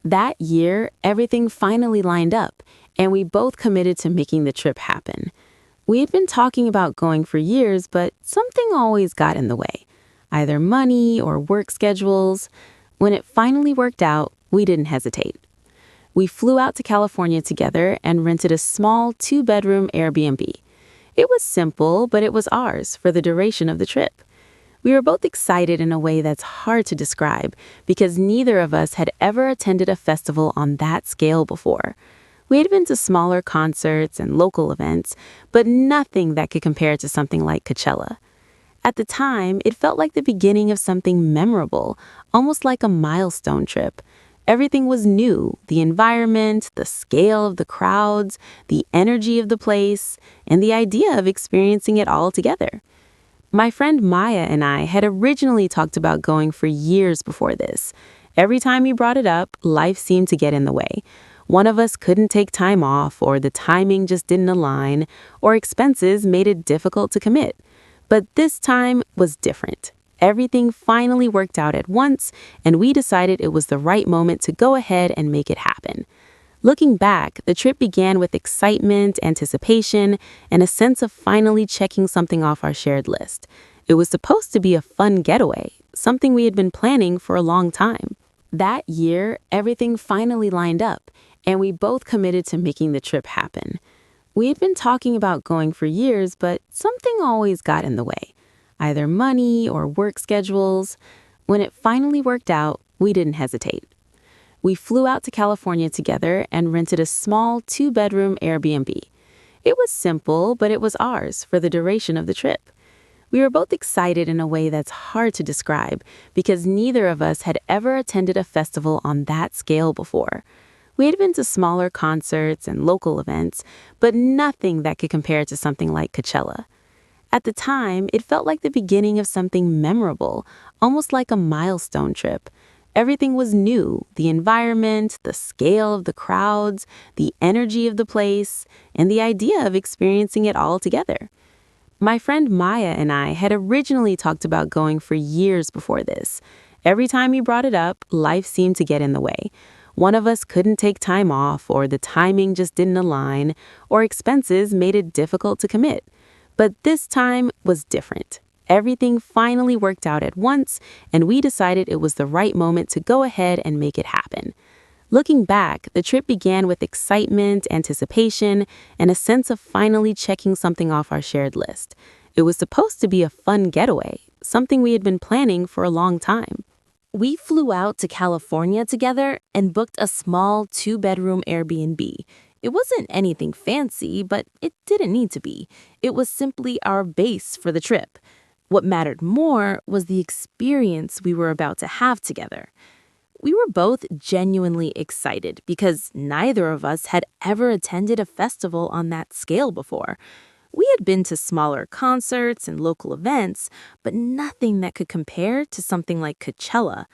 That year, everything finally lined up, and we both committed to making the trip happen. We had been talking about going for years, but something always got in the way, either money or work schedules. When it finally worked out, we didn't hesitate. We flew out to California together and rented a small two-bedroom Airbnb. It was simple, but it was ours for the duration of the trip. We were both excited in a way that's hard to describe because neither of us had ever attended a festival on that scale before. We had been to smaller concerts and local events, but nothing that could compare to something like Coachella. At the time, it felt like the beginning of something memorable, almost like a milestone trip. Everything was new: the environment, the scale of the crowds, the energy of the place, and the idea of experiencing it all together. My friend Maya and I had originally talked about going for years before this. Every time we brought it up, life seemed to get in the way. One of us couldn't take time off, or the timing just didn't align, or expenses made it difficult to commit. But this time was different. Everything finally worked out at once, and we decided it was the right moment to go ahead and make it happen. Looking back, the trip began with excitement, anticipation, and a sense of finally checking something off our shared list. It was supposed to be a fun getaway, something we had been planning for a long time. That year, everything finally lined up, and we both committed to making the trip happen. We had been talking about going for years, but something always got in the way, either money or work schedules. When it finally worked out, we didn't hesitate. We flew out to California together and rented a small two-bedroom Airbnb. It was simple, but it was ours for the duration of the trip. We were both excited in a way that's hard to describe because neither of us had ever attended a festival on that scale before. We had been to smaller concerts and local events, but nothing that could compare to something like Coachella. At the time, it felt like the beginning of something memorable, almost like a milestone trip. Everything was new: the environment, the scale of the crowds, the energy of the place, and the idea of experiencing it all together. My friend Maya and I had originally talked about going for years before this. Every time we brought it up, life seemed to get in the way. One of us couldn't take time off, or the timing just didn't align, or expenses made it difficult to commit. But this time was different. Everything finally worked out at once, and we decided it was the right moment to go ahead and make it happen. Looking back, the trip began with excitement, anticipation, and a sense of finally checking something off our shared list. It was supposed to be a fun getaway, something we had been planning for a long time. We flew out to California together and booked a small two-bedroom Airbnb. It wasn't anything fancy, but it didn't need to be. It was simply our base for the trip. What mattered more was the experience we were about to have together. We were both genuinely excited because neither of us had ever attended a festival on that scale before. We had been to smaller concerts and local events, but nothing that could compare to something like Coachella.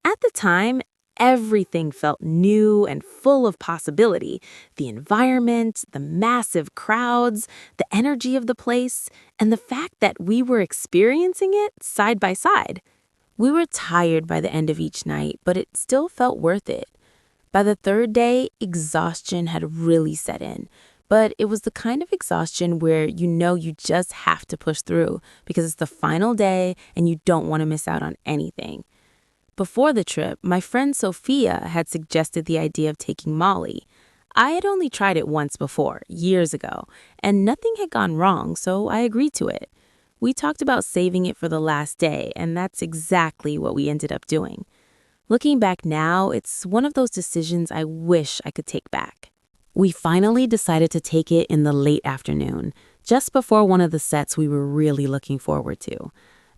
At the time, everything felt new and full of possibility: the environment, the massive crowds, the energy of the place, and the fact that we were experiencing it side by side. We were tired by the end of each night, but it still felt worth it. By the third day, exhaustion had really set in. But it was the kind of exhaustion where you know you just have to push through because it's the final day and you don't want to miss out on anything. Before the trip, my friend Sophia had suggested the idea of taking Molly. I had only tried it once before, years ago, and nothing had gone wrong, so I agreed to it. We talked about saving it for the last day, and that's exactly what we ended up doing. Looking back now, it's one of those decisions I wish I could take back. We finally decided to take it in the late afternoon, just before one of the sets we were really looking forward to.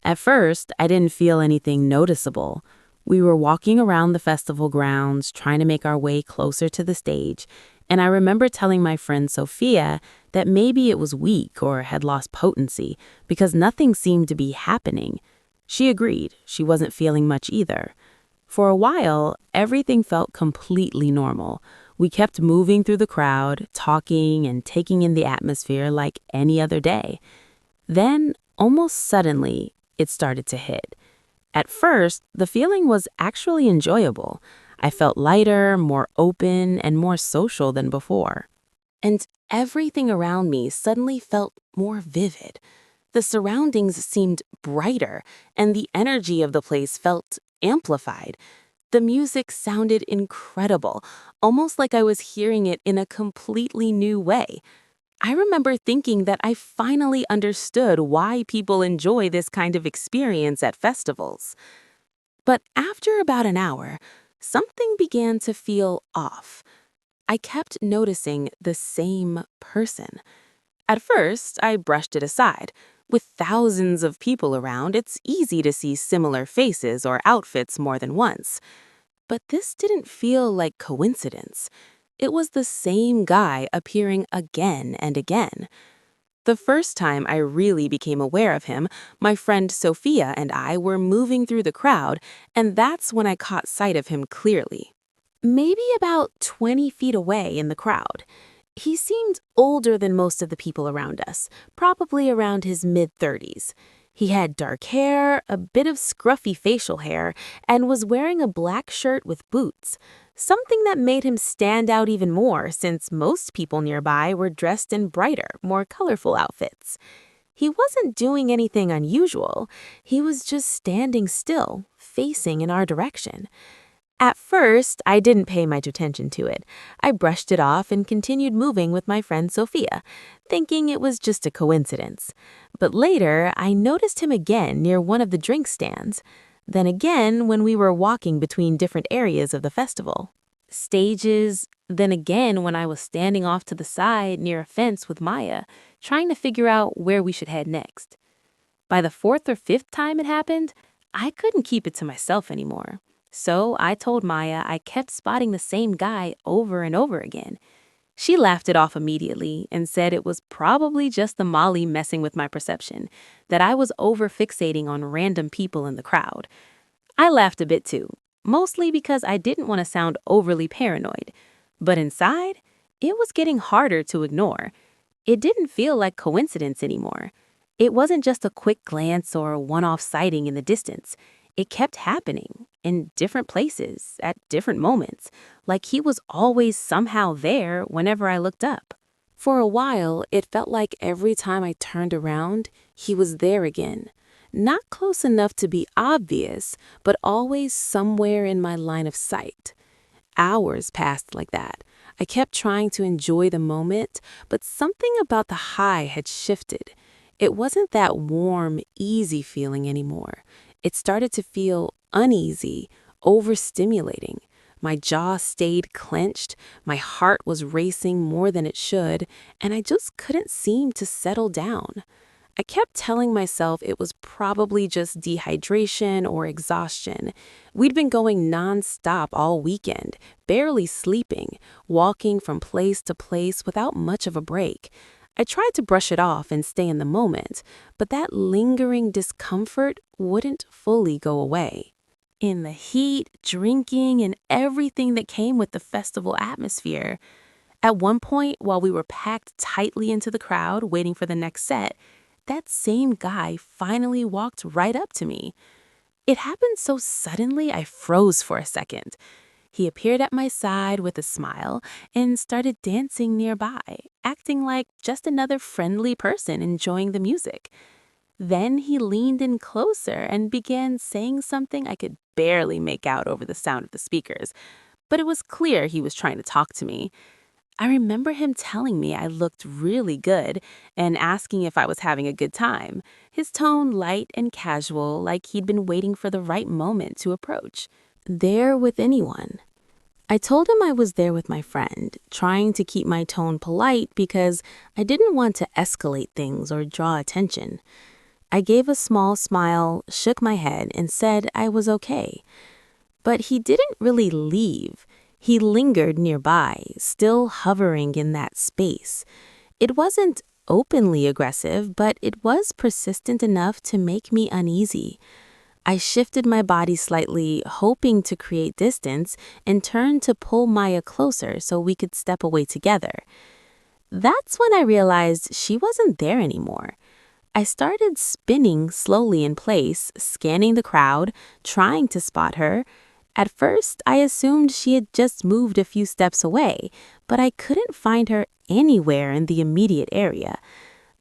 At first, I didn't feel anything noticeable. We were walking around the festival grounds, trying to make our way closer to the stage, and I remember telling my friend Sophia that maybe it was weak or had lost potency because nothing seemed to be happening. She agreed. She wasn't feeling much either. For a while, everything felt completely normal. We kept moving through the crowd, talking and taking in the atmosphere like any other day. Then, almost suddenly, it started to hit. At first, the feeling was actually enjoyable. I felt lighter, more open, and more social than before. And everything around me suddenly felt more vivid. The surroundings seemed brighter, and the energy of the place felt amplified. The music sounded incredible, almost like I was hearing it in a completely new way. I remember thinking that I finally understood why people enjoy this kind of experience at festivals. But after about an hour, something began to feel off. I kept noticing the same person. At first, I brushed it aside. With thousands of people around, it's easy to see similar faces or outfits more than once. But this didn't feel like coincidence. It was the same guy appearing again and again. The first time I really became aware of him, my friend Sophia and I were moving through the crowd, and that's when I caught sight of him clearly. Maybe about 20 feet away in the crowd. He seemed older than most of the people around us, probably around his mid-30s. He had dark hair, a bit of scruffy facial hair, and was wearing a black shirt with boots, something that made him stand out even more since most people nearby were dressed in brighter, more colorful outfits. He wasn't doing anything unusual. He was just standing still, facing in our direction. At first, I didn't pay much attention to it. I brushed it off and continued moving with my friend Sophia, thinking it was just a coincidence. But later, I noticed him again near one of the drink stands. Then again when we were walking between different areas of the festival. Stages, then again when I was standing off to the side near a fence with Maya, trying to figure out where we should head next. By the fourth or fifth time it happened, I couldn't keep it to myself anymore. So I told Maya I kept spotting the same guy over and over again. She laughed it off immediately and said it was probably just the Molly messing with my perception, that I was over-fixating on random people in the crowd. I laughed a bit too, mostly because I didn't want to sound overly paranoid. But inside, it was getting harder to ignore. It didn't feel like coincidence anymore. It wasn't just a quick glance or a one-off sighting in the distance. It kept happening in different places at different moments, like he was always somehow there whenever I looked up. For a while, it felt like every time I turned around, he was there again. Not close enough to be obvious, but always somewhere in my line of sight. Hours passed like that. I kept trying to enjoy the moment, but something about the high had shifted. It wasn't that warm, easy feeling anymore. It started to feel uneasy, overstimulating. My jaw stayed clenched, my heart was racing more than it should, and I just couldn't seem to settle down. I kept telling myself it was probably just dehydration or exhaustion. We'd been going non-stop all weekend, barely sleeping, walking from place to place without much of a break. I tried to brush it off and stay in the moment, but that lingering discomfort wouldn't fully go away. In the heat, drinking, and everything that came with the festival atmosphere. At one point, while we were packed tightly into the crowd waiting for the next set, that same guy finally walked right up to me. It happened so suddenly I froze for a second. He appeared at my side with a smile and started dancing nearby, acting like just another friendly person enjoying the music. Then he leaned in closer and began saying something I could barely make out over the sound of the speakers, but it was clear he was trying to talk to me. I remember him telling me I looked really good and asking if I was having a good time, his tone light and casual, like he'd been waiting for the right moment to approach. There with anyone. I told him I was there with my friend, trying to keep my tone polite because I didn't want to escalate things or draw attention. I gave a small smile, shook my head, and said I was okay. But he didn't really leave. He lingered nearby, still hovering in that space. It wasn't openly aggressive, but it was persistent enough to make me uneasy. I shifted my body slightly, hoping to create distance, and turned to pull Maya closer so we could step away together. That's when I realized she wasn't there anymore. I started spinning slowly in place, scanning the crowd, trying to spot her. At first, I assumed she had just moved a few steps away, but I couldn't find her anywhere in the immediate area.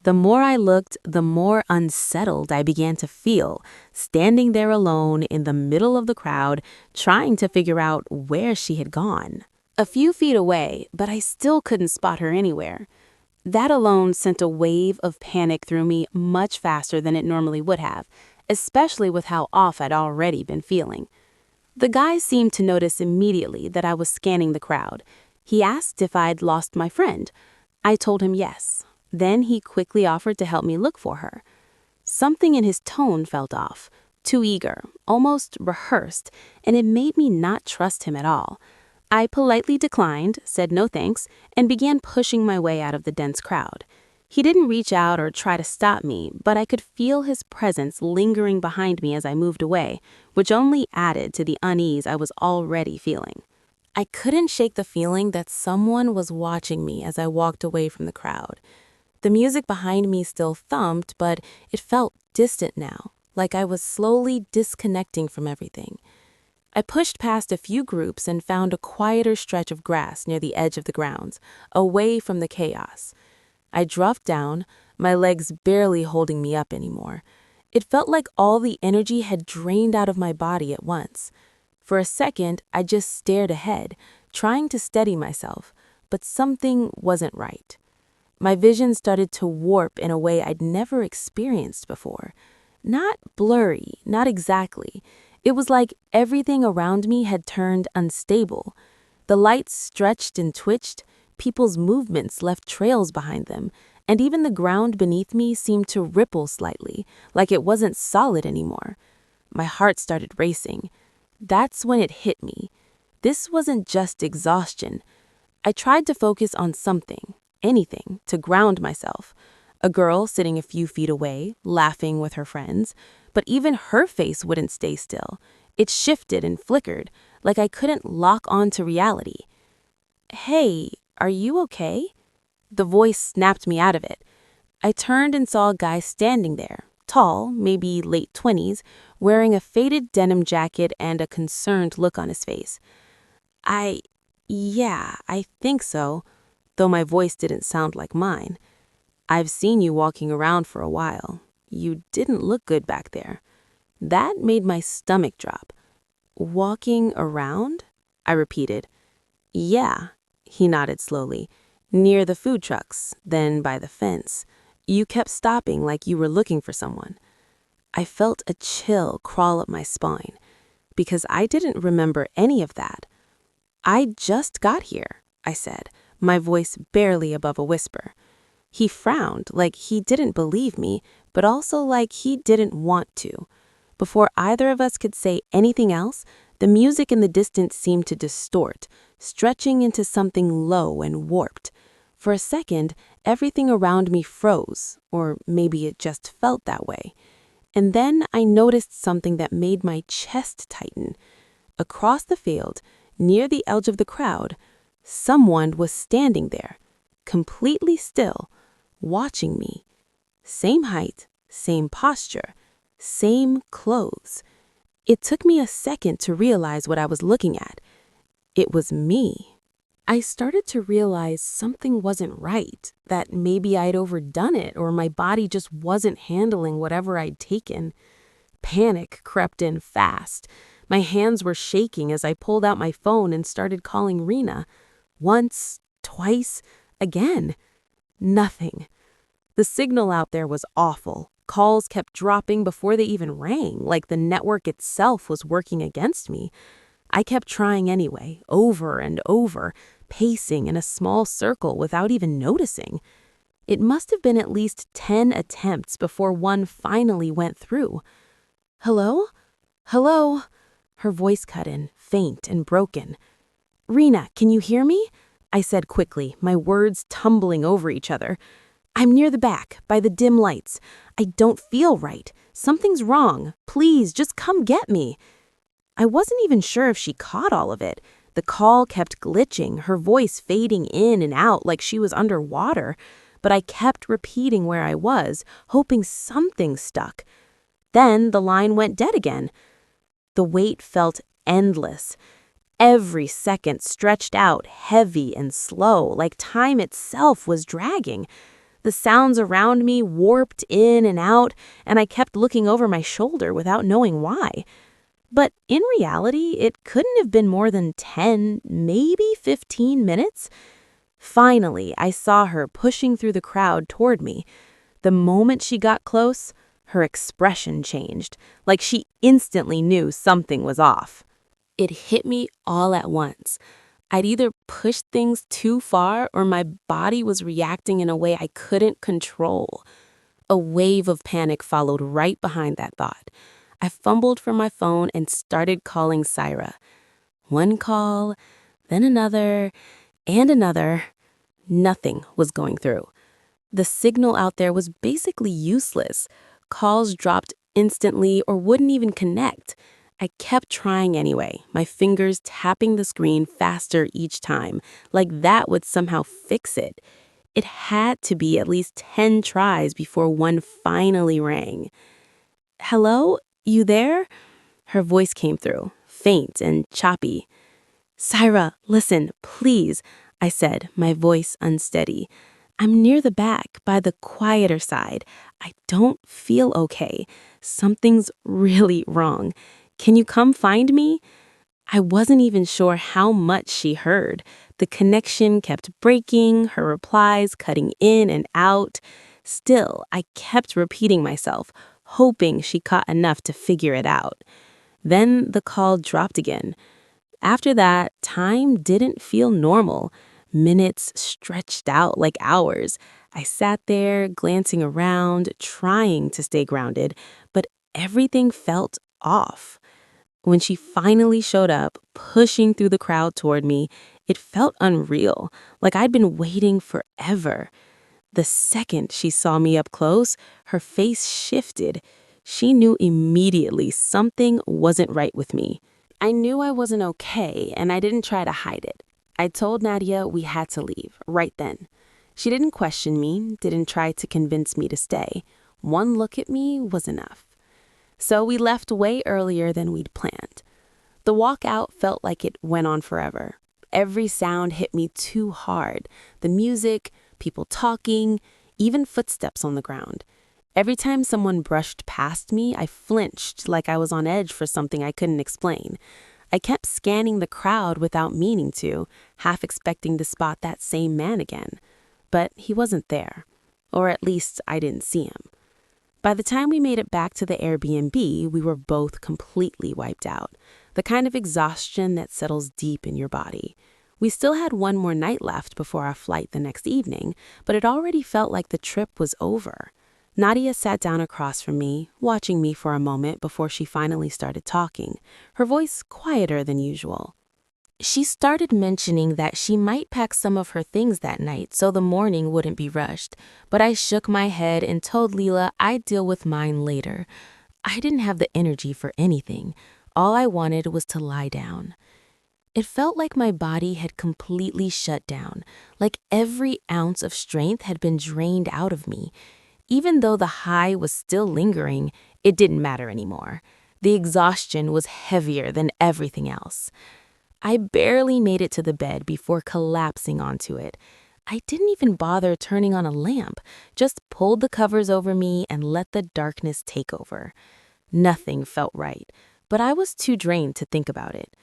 The more I looked, the more unsettled I began to feel, standing there alone in the middle of the crowd, trying to figure out where she had gone. A few feet away, but I still couldn't spot her anywhere. That alone sent a wave of panic through me much faster than it normally would have, especially with how off I'd already been feeling. The guy seemed to notice immediately that I was scanning the crowd. He asked if I'd lost my friend. I told him yes. Then he quickly offered to help me look for her. Something in his tone felt off, too eager, almost rehearsed, and it made me not trust him at all. I politely declined, said no thanks, and began pushing my way out of the dense crowd. He didn't reach out or try to stop me, but I could feel his presence lingering behind me as I moved away, which only added to the unease I was already feeling. I couldn't shake the feeling that someone was watching me as I walked away from the crowd. The music behind me still thumped, but it felt distant now, like I was slowly disconnecting from everything. I pushed past a few groups and found a quieter stretch of grass near the edge of the grounds, away from the chaos. I dropped down, my legs barely holding me up anymore. It felt like all the energy had drained out of my body at once. For a second, I just stared ahead, trying to steady myself, but something wasn't right. My vision started to warp in a way I'd never experienced before. Not blurry, not exactly. It was like everything around me had turned unstable. The lights stretched and twitched, people's movements left trails behind them, and even the ground beneath me seemed to ripple slightly, like it wasn't solid anymore. My heart started racing. That's when it hit me. This wasn't just exhaustion. I tried to focus on something, anything, to ground myself. A girl sitting a few feet away, laughing with her friends, but even her face wouldn't stay still. It shifted and flickered, like I couldn't lock on to reality. "Hey, are you okay?" The voice snapped me out of it. I turned and saw a guy standing there, tall, maybe late 20s, wearing a faded denim jacket and a concerned look on his face. Yeah, I think so," though my voice didn't sound like mine. "I've seen you walking around for a while. You didn't look good back there." That made my stomach drop. "Walking around?" I repeated. "Yeah," he nodded slowly. "Near the food trucks, then by the fence. You kept stopping like you were looking for someone." I felt a chill crawl up my spine, because I didn't remember any of that. "I just got here," I said, my voice barely above a whisper. He frowned, like he didn't believe me, but also like he didn't want to. Before either of us could say anything else, the music in the distance seemed to distort, stretching into something low and warped. For a second, everything around me froze, or maybe it just felt that way. And then I noticed something that made my chest tighten. Across the field, near the edge of the crowd, someone was standing there, completely still, watching me. Same height, same posture, same clothes. It took me a second to realize what I was looking at. It was me. I started to realize something wasn't right, that maybe I'd overdone it or my body just wasn't handling whatever I'd taken. Panic crept in fast. My hands were shaking as I pulled out my phone and started calling Rena. Once, twice, again. Nothing. The signal out there was awful. Calls kept dropping before they even rang, like the network itself was working against me. I kept trying anyway, over and over, pacing in a small circle without even noticing. It must have been at least 10 attempts before one finally went through. "Hello? Hello?" Her voice cut in, faint and broken. "Rena, can you hear me?" I said quickly, my words tumbling over each other. "I'm near the back, by the dim lights. I don't feel right. Something's wrong. Please, just come get me." I wasn't even sure if she caught all of it. The call kept glitching, her voice fading in and out like she was underwater. But I kept repeating where I was, hoping something stuck. Then the line went dead again. The weight felt endless. Every second stretched out, heavy and slow, like time itself was dragging. The sounds around me warped in and out, and I kept looking over my shoulder without knowing why. But in reality, it couldn't have been more than 10, maybe 15 minutes. Finally, I saw her pushing through the crowd toward me. The moment she got close, her expression changed, like she instantly knew something was off. It hit me all at once. I'd either pushed things too far or my body was reacting in a way I couldn't control. A wave of panic followed right behind that thought. I fumbled for my phone and started calling Syra. One call, then another, and another. Nothing was going through. The signal out there was basically useless. Calls dropped instantly or wouldn't even connect. I kept trying anyway, my fingers tapping the screen faster each time, like that would somehow fix it. It had to be at least 10 tries before one finally rang. "Hello? You there?" Her voice came through, faint and choppy. "Syra, listen, please," I said, my voice unsteady. "I'm near the back, by the quieter side. I don't feel okay. Something's really wrong. Can you come find me?" I wasn't even sure how much she heard. The connection kept breaking, her replies cutting in and out. Still, I kept repeating myself, hoping she caught enough to figure it out. Then the call dropped again. After that, time didn't feel normal. Minutes stretched out like hours. I sat there, glancing around, trying to stay grounded, but everything felt off. When she finally showed up, pushing through the crowd toward me, it felt unreal, like I'd been waiting forever. The second she saw me up close, her face shifted. She knew immediately something wasn't right with me. I knew I wasn't okay, and I didn't try to hide it. I told Nadia we had to leave, right then. She didn't question me, didn't try to convince me to stay. One look at me was enough. So we left way earlier than we'd planned. The walk out felt like it went on forever. Every sound hit me too hard. The music, people talking, even footsteps on the ground. Every time someone brushed past me, I flinched like I was on edge for something I couldn't explain. I kept scanning the crowd without meaning to, half expecting to spot that same man again. But he wasn't there. Or at least I didn't see him. By the time we made it back to the Airbnb, we were both completely wiped out. The kind of exhaustion that settles deep in your body. We still had one more night left before our flight the next evening, but it already felt like the trip was over. Nadia sat down across from me, watching me for a moment before she finally started talking, her voice quieter than usual. She started mentioning that she might pack some of her things that night so the morning wouldn't be rushed, but I shook my head and told Leela I'd deal with mine later. I didn't have the energy for anything. All I wanted was to lie down. It felt like my body had completely shut down, like every ounce of strength had been drained out of me. Even though the high was still lingering, it didn't matter anymore. The exhaustion was heavier than everything else. I barely made it to the bed before collapsing onto it. I didn't even bother turning on a lamp, just pulled the covers over me and let the darkness take over. Nothing felt right, but I was too drained to think about it.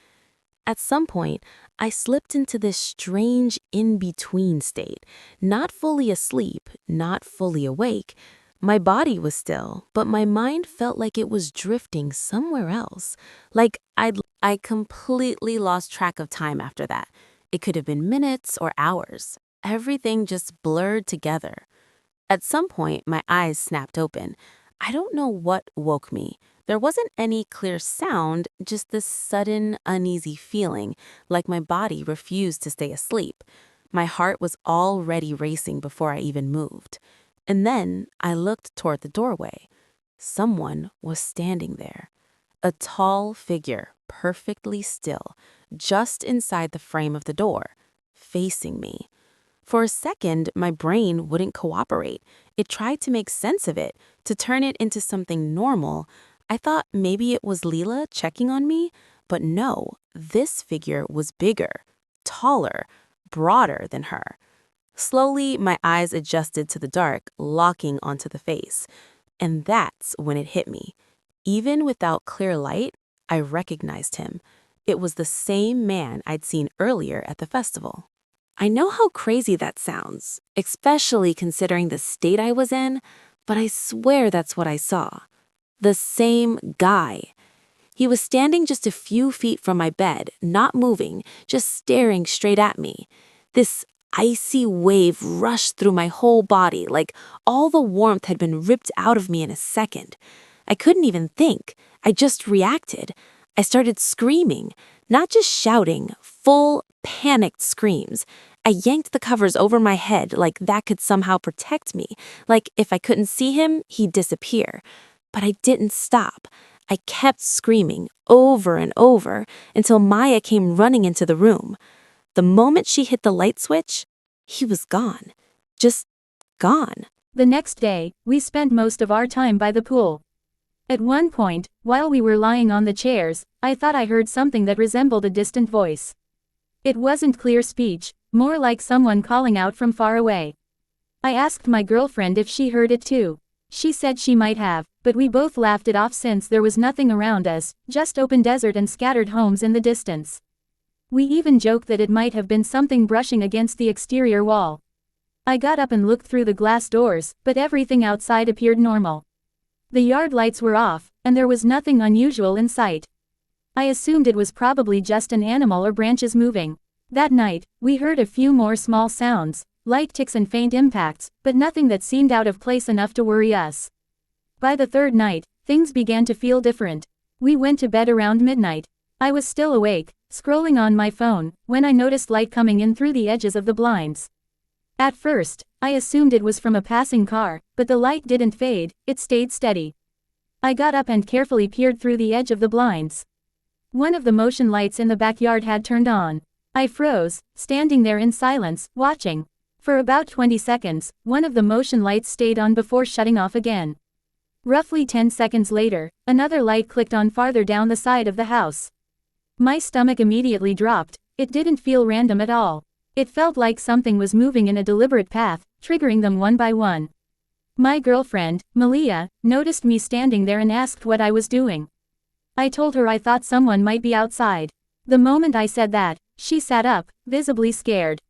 At some point, I slipped into this strange in-between state, not fully asleep, not fully awake. My body was still, but my mind felt like it was drifting somewhere else, like I completely lost track of time after that. It could have been minutes or hours. Everything just blurred together. At some point, my eyes snapped open. I don't know what woke me. There wasn't any clear sound, just this sudden, uneasy feeling, like my body refused to stay asleep. My heart was already racing before I even moved. And then I looked toward the doorway. Someone was standing there. A tall figure, perfectly still, just inside the frame of the door, facing me. For a second, my brain wouldn't cooperate. It tried to make sense of it, to turn it into something normal. I thought maybe it was Leela checking on me, But no, this figure was bigger, taller, broader than her. Slowly, my eyes adjusted to the dark, locking onto the face. And that's when it hit me. Even without clear light, I recognized him. It was the same man I'd seen earlier at the festival. I know how crazy that sounds, especially considering the state I was in, but I swear that's what I saw. The same guy. He was standing just a few feet from my bed, not moving, just staring straight at me. This icy wave rushed through my whole body, like all the warmth had been ripped out of me in a second. I couldn't even think. I just reacted. I started screaming, not just shouting, full, panicked screams. I yanked the covers over my head like that could somehow protect me, like if I couldn't see him, he'd disappear. But I didn't stop. I kept screaming over and over until Maya came running into the room. The moment she hit the light switch, he was gone. Just gone. The next day, we spent most of our time by the pool. At one point, while we were lying on the chairs, I thought I heard something that resembled a distant voice. It wasn't clear speech, more like someone calling out from far away. I asked my girlfriend if she heard it too. She said she might have, but we both laughed it off since there was nothing around us, just open desert and scattered homes in the distance. We even joked that it might have been something brushing against the exterior wall. I got up and looked through the glass doors, but everything outside appeared normal. The yard lights were off, and there was nothing unusual in sight. I assumed it was probably just an animal or branches moving. That night, we heard a few more small sounds, light ticks and faint impacts, but nothing that seemed out of place enough to worry us. By the third night, things began to feel different. We went to bed around midnight. I was still awake, scrolling on my phone, when I noticed light coming in through the edges of the blinds. At first, I assumed it was from a passing car, but the light didn't fade, it stayed steady. I got up and carefully peered through the edge of the blinds. One of the motion lights in the backyard had turned on. I froze, standing there in silence, watching. For about 20 seconds, one of the motion lights stayed on before shutting off again. Roughly 10 seconds later, another light clicked on farther down the side of the house. My stomach immediately dropped. It didn't feel random at all. It felt like something was moving in a deliberate path, triggering them one by one. My girlfriend, Malia, noticed me standing there and asked what I was doing. I told her I thought someone might be outside. The moment I said that, she sat up, visibly scared.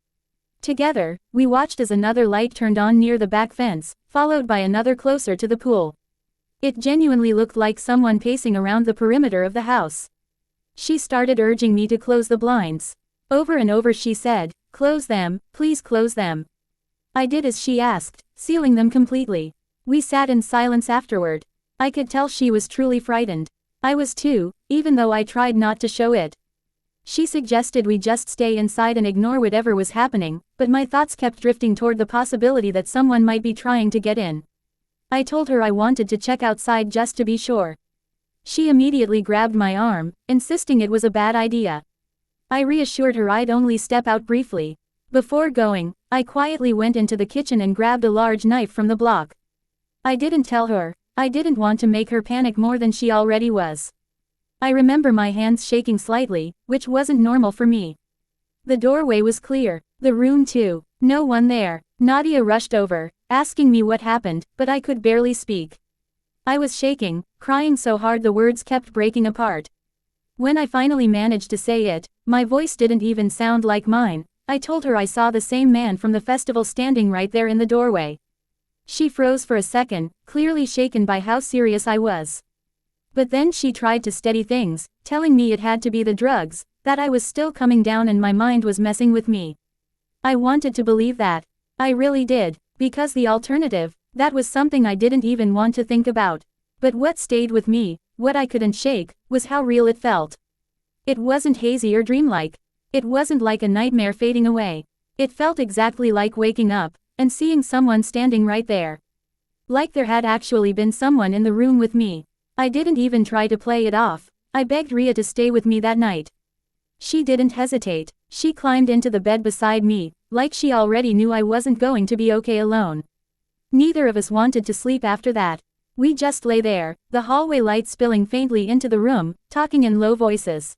Together, we watched as another light turned on near the back fence, followed by another closer to the pool. It genuinely looked like someone pacing around the perimeter of the house. She started urging me to close the blinds. Over and over she said, "Close them, please close them." I did as she asked, sealing them completely. We sat in silence afterward. I could tell she was truly frightened. I was too, even though I tried not to show it. She suggested we just stay inside and ignore whatever was happening, but my thoughts kept drifting toward the possibility that someone might be trying to get in. I told her I wanted to check outside just to be sure. She immediately grabbed my arm, insisting it was a bad idea. I reassured her I'd only step out briefly. Before going, I quietly went into the kitchen and grabbed a large knife from the block. I didn't tell her. I didn't want to make her panic more than she already was. I remember my hands shaking slightly, which wasn't normal for me. The doorway was clear. The room too. No one there. Nadia rushed over, asking me what happened, but I could barely speak. I was shaking, crying so hard the words kept breaking apart. When I finally managed to say it, my voice didn't even sound like mine. I told her I saw the same man from the festival standing right there in the doorway. She froze for a second, clearly shaken by how serious I was. But then she tried to steady things, telling me it had to be the drugs, that I was still coming down and my mind was messing with me. I wanted to believe that. I really did, because the alternative, that was something I didn't even want to think about. But what stayed with me, what I couldn't shake, was how real it felt. It wasn't hazy or dreamlike. It wasn't like a nightmare fading away. It felt exactly like waking up, and seeing someone standing right there. Like there had actually been someone in the room with me. I didn't even try to play it off. I begged Ria to stay with me that night. She didn't hesitate. She climbed into the bed beside me, like she already knew I wasn't going to be okay alone. Neither of us wanted to sleep after that. We just lay there, the hallway light spilling faintly into the room, talking in low voices.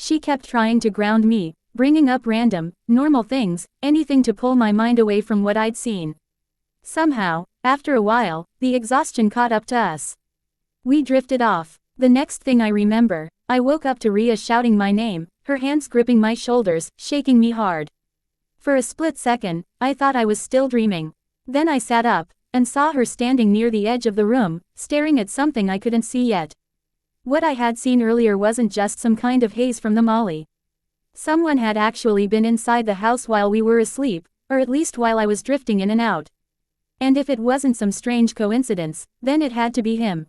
She kept trying to ground me, bringing up random, normal things, anything to pull my mind away from what I'd seen. Somehow, after a while, the exhaustion caught up to us. We drifted off. The next thing I remember, I woke up to Rhea shouting my name, her hands gripping my shoulders, shaking me hard. For a split second, I thought I was still dreaming. Then I sat up, and saw her standing near the edge of the room, staring at something I couldn't see yet. What I had seen earlier wasn't just some kind of haze from the molly. Someone had actually been inside the house while we were asleep, or at least while I was drifting in and out. And if it wasn't some strange coincidence, then it had to be him.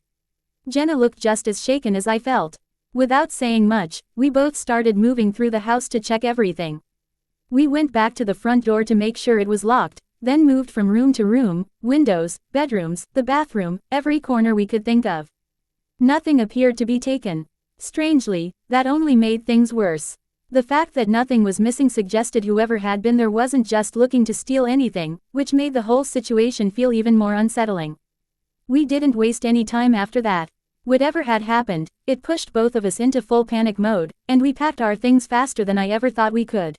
Jenna looked just as shaken as I felt. Without saying much, we both started moving through the house to check everything. We went back to the front door to make sure it was locked, then moved from room to room, windows, bedrooms, the bathroom, every corner we could think of. Nothing appeared to be taken. Strangely, that only made things worse. The fact that nothing was missing suggested whoever had been there wasn't just looking to steal anything, which made the whole situation feel even more unsettling. We didn't waste any time after that. Whatever had happened, it pushed both of us into full panic mode, and we packed our things faster than I ever thought we could.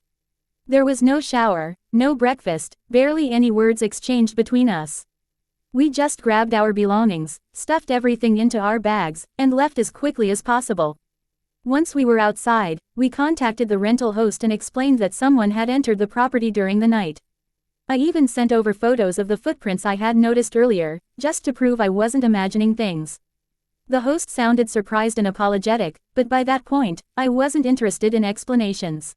There was no shower, no breakfast, barely any words exchanged between us. We just grabbed our belongings, stuffed everything into our bags, and left as quickly as possible. Once we were outside, we contacted the rental host and explained that someone had entered the property during the night. I even sent over photos of the footprints I had noticed earlier, just to prove I wasn't imagining things. The host sounded surprised and apologetic, but by that point, I wasn't interested in explanations.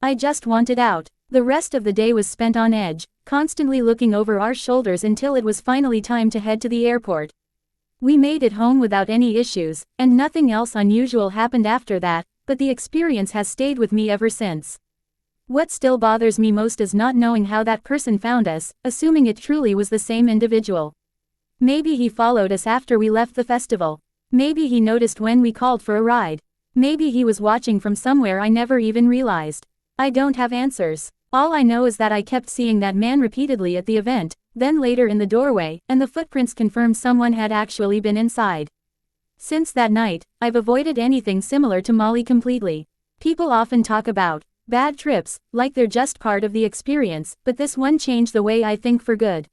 I just wanted out. The rest of the day was spent on edge, constantly looking over our shoulders until it was finally time to head to the airport. We made it home without any issues, and nothing else unusual happened after that, but the experience has stayed with me ever since. What still bothers me most is not knowing how that person found us, assuming it truly was the same individual. Maybe he followed us after we left the festival. Maybe he noticed when we called for a ride. Maybe he was watching from somewhere I never even realized. I don't have answers. All I know is that I kept seeing that man repeatedly at the event, then later in the doorway, and the footprints confirmed someone had actually been inside. Since that night, I've avoided anything similar to Molly completely. People often talk about bad trips, like they're just part of the experience, but this one changed the way I think for good.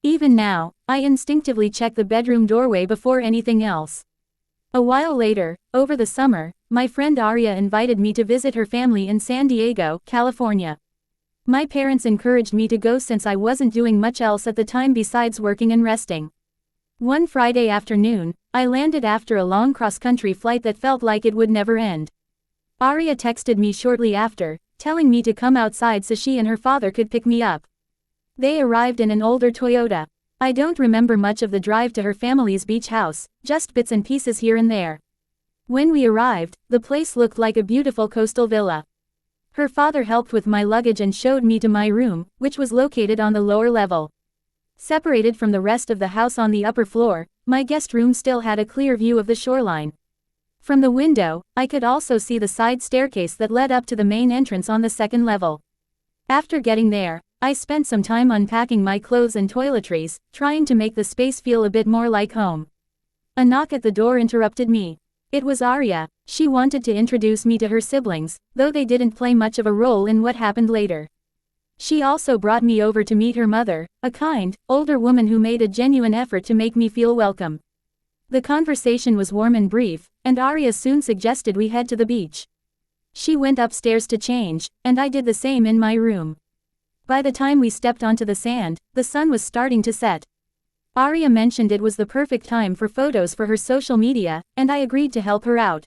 Even now, I instinctively check the bedroom doorway before anything else. A while later, over the summer, my friend Aria invited me to visit her family in San Diego, California. My parents encouraged me to go since I wasn't doing much else at the time besides working and resting. One Friday afternoon, I landed after a long cross-country flight that felt like it would never end. Aria texted me shortly after, telling me to come outside so she and her father could pick me up. They arrived in an older Toyota. I don't remember much of the drive to her family's beach house, just bits and pieces here and there. When we arrived, the place looked like a beautiful coastal villa. Her father helped with my luggage and showed me to my room, which was located on the lower level. Separated from the rest of the house on the upper floor, my guest room still had a clear view of the shoreline. From the window, I could also see the side staircase that led up to the main entrance on the second level. After getting there, I spent some time unpacking my clothes and toiletries, trying to make the space feel a bit more like home. A knock at the door interrupted me. It was Aria. She wanted to introduce me to her siblings, though they didn't play much of a role in what happened later. She also brought me over to meet her mother, a kind, older woman who made a genuine effort to make me feel welcome. The conversation was warm and brief, and Aria soon suggested we head to the beach. She went upstairs to change, and I did the same in my room. By the time we stepped onto the sand, the sun was starting to set. Aria mentioned it was the perfect time for photos for her social media, and I agreed to help her out.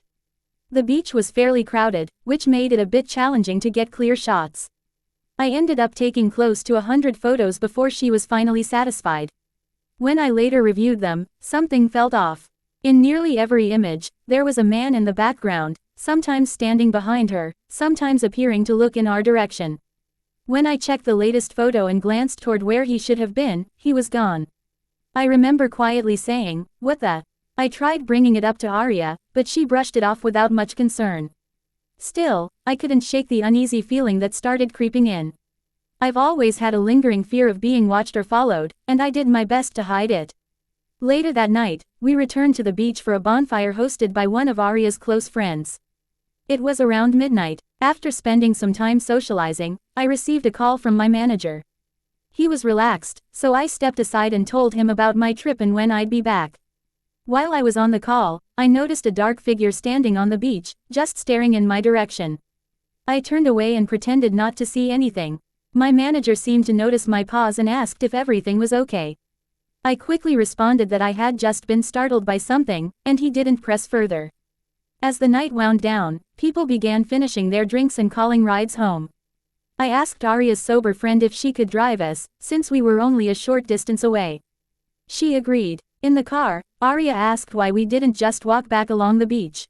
The beach was fairly crowded, which made it a bit challenging to get clear shots. I ended up taking close to 100 photos before she was finally satisfied. When I later reviewed them, something felt off. In nearly every image, there was a man in the background, sometimes standing behind her, sometimes appearing to look in our direction. When I checked the latest photo and glanced toward where he should have been, he was gone. I remember quietly saying, "What the?" I tried bringing it up to Aria, but she brushed it off without much concern. Still, I couldn't shake the uneasy feeling that started creeping in. I've always had a lingering fear of being watched or followed, and I did my best to hide it. Later that night, we returned to the beach for a bonfire hosted by one of Aria's close friends. It was around midnight. After spending some time socializing, I received a call from my manager. He was relaxed, so I stepped aside and told him about my trip and when I'd be back. While I was on the call, I noticed a dark figure standing on the beach, just staring in my direction. I turned away and pretended not to see anything. My manager seemed to notice my pause and asked if everything was okay. I quickly responded that I had just been startled by something, and he didn't press further. As the night wound down, people began finishing their drinks and calling rides home. I asked Arya's sober friend if she could drive us, since we were only a short distance away. She agreed. In the car, Arya asked why we didn't just walk back along the beach.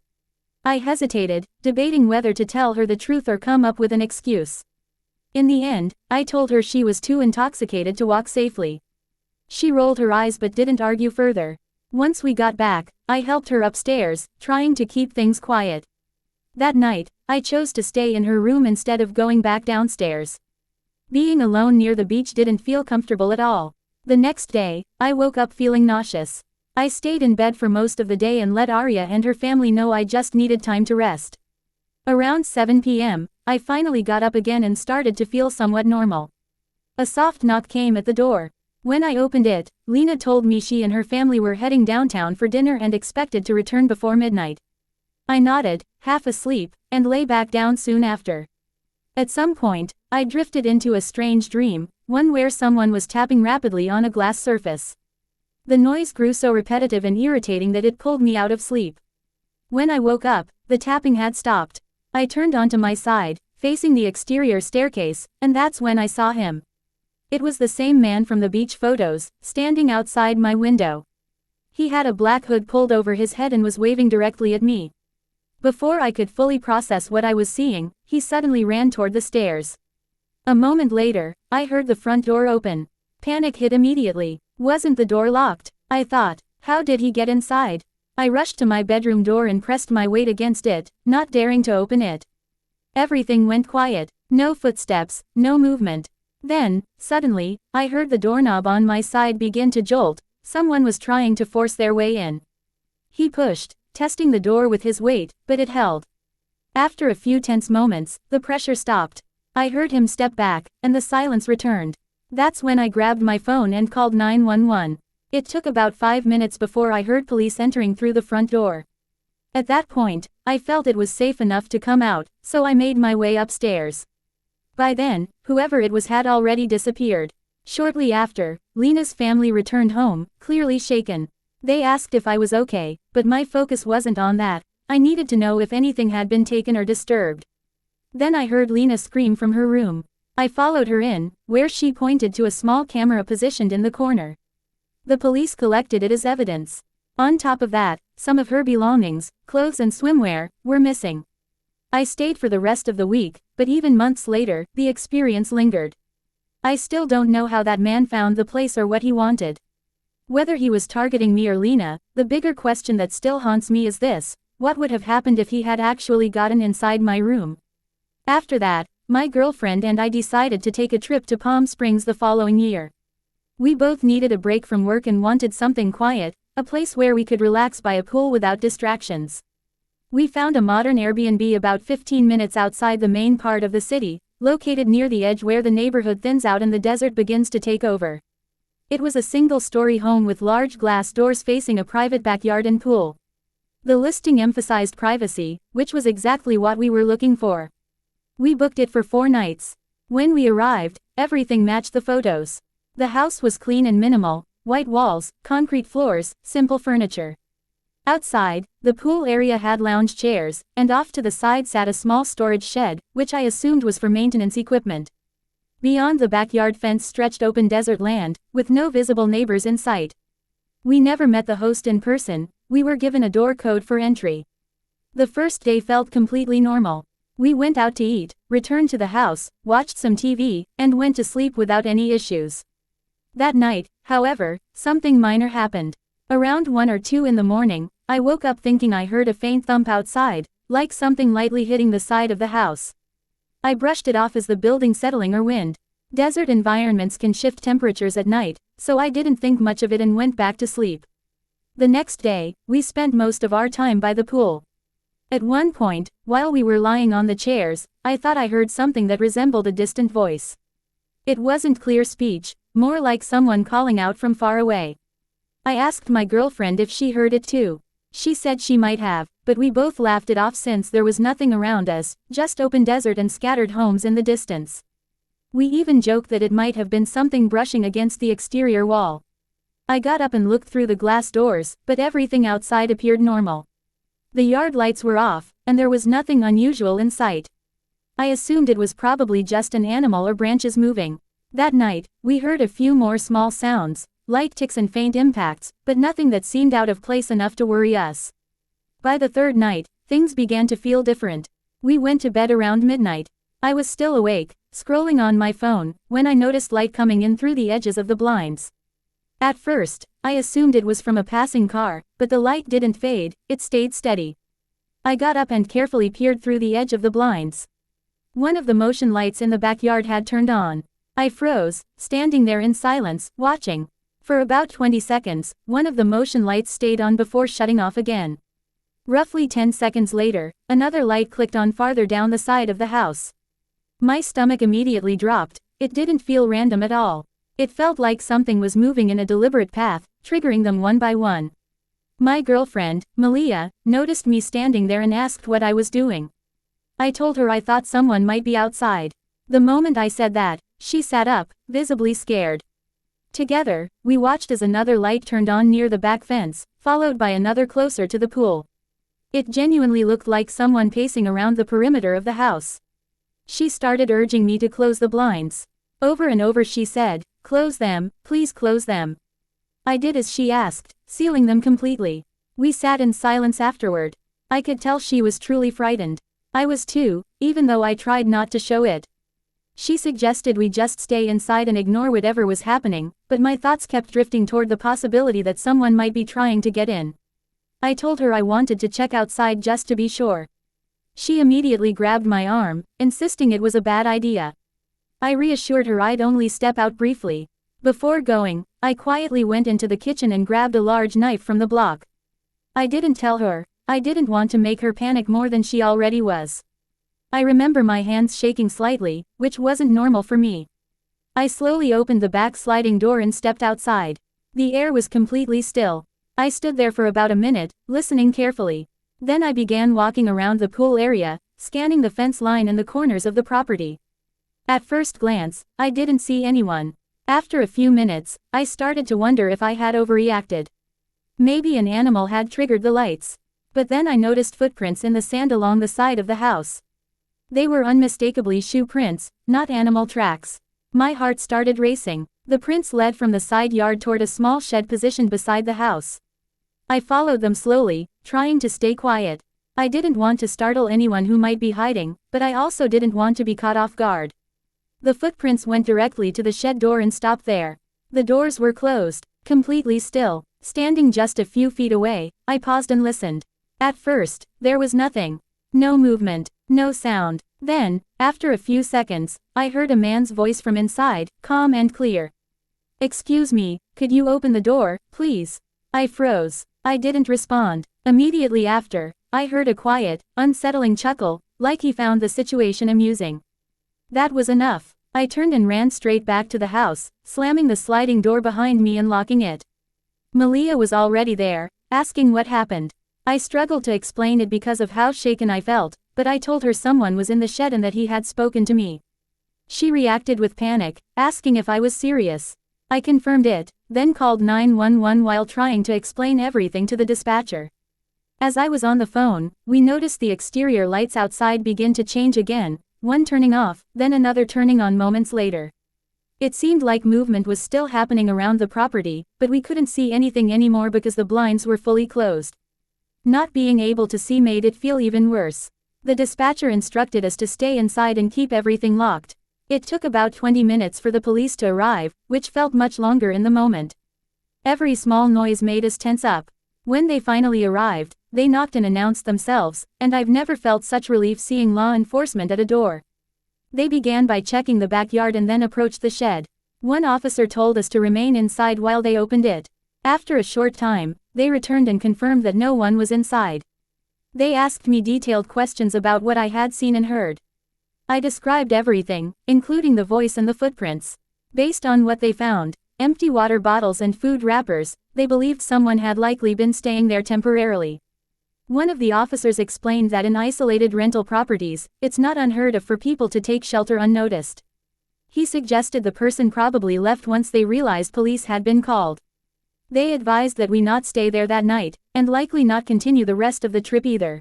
I hesitated, debating whether to tell her the truth or come up with an excuse. In the end, I told her she was too intoxicated to walk safely. She rolled her eyes but didn't argue further. Once we got back, I helped her upstairs, trying to keep things quiet. That night, I chose to stay in her room instead of going back downstairs. Being alone near the beach didn't feel comfortable at all. The next day, I woke up feeling nauseous. I stayed in bed for most of the day and let Arya and her family know I just needed time to rest. Around 7 p.m., I finally got up again and started to feel somewhat normal. A soft knock came at the door. When I opened it, Lena told me she and her family were heading downtown for dinner and expected to return before midnight. I nodded, half asleep, and lay back down soon after. At some point, I drifted into a strange dream, one where someone was tapping rapidly on a glass surface. The noise grew so repetitive and irritating that it pulled me out of sleep. When I woke up, the tapping had stopped. I turned onto my side, facing the exterior staircase, and that's when I saw him. It was the same man from the beach photos, standing outside my window. He had a black hood pulled over his head and was waving directly at me. Before I could fully process what I was seeing, he suddenly ran toward the stairs. A moment later, I heard the front door open. Panic hit immediately. Wasn't the door locked? I thought. How did he get inside? I rushed to my bedroom door and pressed my weight against it, not daring to open it. Everything went quiet. No footsteps, no movement. Then, suddenly, I heard the doorknob on my side begin to jolt. Someone was trying to force their way in. He pushed, testing the door with his weight, but it held. After a few tense moments, the pressure stopped. I heard him step back, and the silence returned. That's when I grabbed my phone and called 911. It took about 5 minutes before I heard police entering through the front door. At that point, I felt it was safe enough to come out, so I made my way upstairs. By then, whoever it was had already disappeared. Shortly after, Lena's family returned home, clearly shaken. They asked if I was okay, but my focus wasn't on that. I needed to know if anything had been taken or disturbed. Then I heard Lena scream from her room. I followed her in, where she pointed to a small camera positioned in the corner. The police collected it as evidence. On top of that, some of her belongings, clothes and swimwear, were missing. I stayed for the rest of the week, but even months later, the experience lingered. I still don't know how that man found the place or what he wanted. Whether he was targeting me or Lena, the bigger question that still haunts me is this: what would have happened if he had actually gotten inside my room? After that, my girlfriend and I decided to take a trip to Palm Springs the following year. We both needed a break from work and wanted something quiet, a place where we could relax by a pool without distractions. We found a modern Airbnb about 15 minutes outside the main part of the city, located near the edge where the neighborhood thins out and the desert begins to take over. It was a single-story home with large glass doors facing a private backyard and pool. The listing emphasized privacy, which was exactly what we were looking for. We booked it for 4 nights. When we arrived, everything matched the photos. The house was clean and minimal: white walls, concrete floors, simple furniture. Outside, the pool area had lounge chairs, and off to the side sat a small storage shed, which I assumed was for maintenance equipment. Beyond the backyard fence stretched open desert land, with no visible neighbors in sight. We never met the host in person. We were given a door code for entry. The first day felt completely normal. We went out to eat, returned to the house, watched some TV, and went to sleep without any issues. That night, however, something minor happened. Around 1 or 2 in the morning, I woke up thinking I heard a faint thump outside, like something lightly hitting the side of the house. I brushed it off as the building settling or wind. Desert environments can shift temperatures at night, so I didn't think much of it and went back to sleep. The next day, we spent most of our time by the pool. At one point, while we were lying on the chairs, I thought I heard something that resembled a distant voice. It wasn't clear speech, more like someone calling out from far away. I asked my girlfriend if she heard it too. She said she might have, but we both laughed it off since there was nothing around us, just open desert and scattered homes in the distance. We even joked that it might have been something brushing against the exterior wall. I got up and looked through the glass doors, but everything outside appeared normal. The yard lights were off, and there was nothing unusual in sight. I assumed it was probably just an animal or branches moving. That night, we heard a few more small sounds, light ticks and faint impacts, but nothing that seemed out of place enough to worry us. By the third night, things began to feel different. We went to bed around midnight. I was still awake, scrolling on my phone, when I noticed light coming in through the edges of the blinds. At first, I assumed it was from a passing car, but the light didn't fade, it stayed steady. I got up and carefully peered through the edge of the blinds. One of the motion lights in the backyard had turned on. I froze, standing there in silence, watching. For about 20 seconds, one of the motion lights stayed on before shutting off again. Roughly 10 seconds later, another light clicked on farther down the side of the house. My stomach immediately dropped. It didn't feel random at all. It felt like something was moving in a deliberate path, triggering them one by one. My girlfriend, Malia, noticed me standing there and asked what I was doing. I told her I thought someone might be outside. The moment I said that, she sat up, visibly scared. Together, we watched as another light turned on near the back fence, followed by another closer to the pool. It genuinely looked like someone pacing around the perimeter of the house. She started urging me to close the blinds. Over and over she said, "Close them, please close them." I did as she asked, sealing them completely. We sat in silence afterward. I could tell she was truly frightened. I was too, even though I tried not to show it. She suggested we just stay inside and ignore whatever was happening, but my thoughts kept drifting toward the possibility that someone might be trying to get in. I told her I wanted to check outside just to be sure. She immediately grabbed my arm, insisting it was a bad idea. I reassured her I'd only step out briefly. Before going, I quietly went into the kitchen and grabbed a large knife from the block. I didn't tell her. I didn't want to make her panic more than she already was. I remember my hands shaking slightly, which wasn't normal for me. I slowly opened the back sliding door and stepped outside. The air was completely still. I stood there for about a minute, listening carefully. Then I began walking around the pool area, scanning the fence line and the corners of the property. At first glance, I didn't see anyone. After a few minutes, I started to wonder if I had overreacted. Maybe an animal had triggered the lights. But then I noticed footprints in the sand along the side of the house. They were unmistakably shoe prints, not animal tracks. My heart started racing. The prints led from the side yard toward a small shed positioned beside the house. I followed them slowly, trying to stay quiet. I didn't want to startle anyone who might be hiding, but I also didn't want to be caught off guard. The footprints went directly to the shed door and stopped there. The doors were closed, completely still. Standing just a few feet away, I paused and listened. At first, there was nothing. No movement, no sound. Then, after a few seconds, I heard a man's voice from inside, calm and clear. "Excuse me, could you open the door, please?" I froze. I didn't respond. Immediately after, I heard a quiet, unsettling chuckle, like he found the situation amusing. That was enough. I turned and ran straight back to the house, slamming the sliding door behind me and locking it. Malia was already there, asking what happened. I struggled to explain it because of how shaken I felt, but I told her someone was in the shed and that he had spoken to me. She reacted with panic, asking if I was serious. I confirmed it, then called 911 while trying to explain everything to the dispatcher. As I was on the phone, we noticed the exterior lights outside begin to change again, one turning off, then another turning on moments later. It seemed like movement was still happening around the property, but we couldn't see anything anymore because the blinds were fully closed. Not being able to see made it feel even worse. The dispatcher instructed us to stay inside and keep everything locked. It took about 20 minutes for the police to arrive, which felt much longer in the moment. Every small noise made us tense up. When they finally arrived, they knocked and announced themselves, and I've never felt such relief seeing law enforcement at a door. They began by checking the backyard and then approached the shed. One officer told us to remain inside while they opened it. After a short time, they returned and confirmed that no one was inside. They asked me detailed questions about what I had seen and heard. I described everything, including the voice and the footprints. Based on what they found, empty water bottles and food wrappers, they believed someone had likely been staying there temporarily. One of the officers explained that in isolated rental properties, it's not unheard of for people to take shelter unnoticed. He suggested the person probably left once they realized police had been called. They advised that we not stay there that night, and likely not continue the rest of the trip either.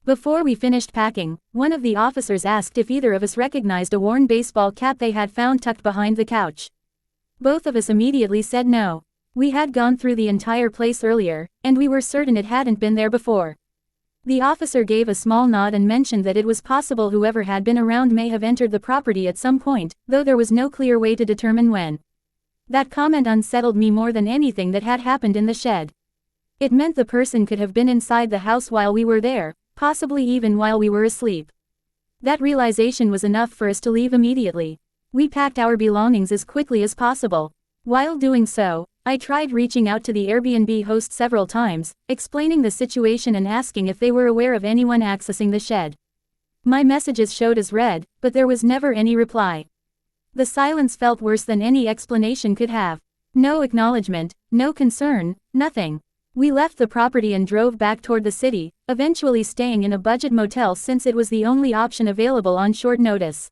Before we finished packing, one of the officers asked if either of us recognized a worn baseball cap they had found tucked behind the couch. Both of us immediately said no. We had gone through the entire place earlier, and we were certain it hadn't been there before. The officer gave a small nod and mentioned that it was possible whoever had been around may have entered the property at some point, though there was no clear way to determine when. That comment unsettled me more than anything that had happened in the shed. It meant the person could have been inside the house while we were there, possibly even while we were asleep. That realization was enough for us to leave immediately. We packed our belongings as quickly as possible. While doing so, I tried reaching out to the Airbnb host several times, explaining the situation and asking if they were aware of anyone accessing the shed. My messages showed as read, but there was never any reply. The silence felt worse than any explanation could have. No acknowledgement, no concern, nothing. We left the property and drove back toward the city, eventually staying in a budget motel since it was the only option available on short notice.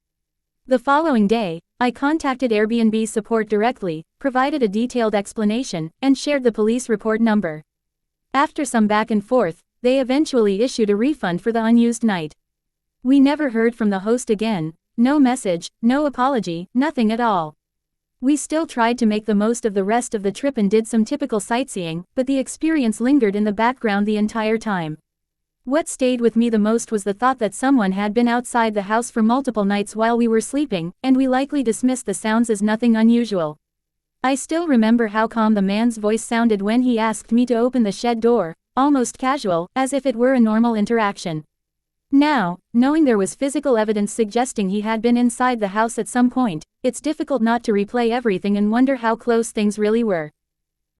The following day, I contacted Airbnb support directly, provided a detailed explanation, and shared the police report number. After some back and forth, they eventually issued a refund for the unused night. We never heard from the host again, no message, no apology, nothing at all. We still tried to make the most of the rest of the trip and did some typical sightseeing, but the experience lingered in the background the entire time. What stayed with me the most was the thought that someone had been outside the house for multiple nights while we were sleeping, and we likely dismissed the sounds as nothing unusual. I still remember how calm the man's voice sounded when he asked me to open the shed door, almost casual, as if it were a normal interaction. Now, knowing there was physical evidence suggesting he had been inside the house at some point, it's difficult not to replay everything and wonder how close things really were.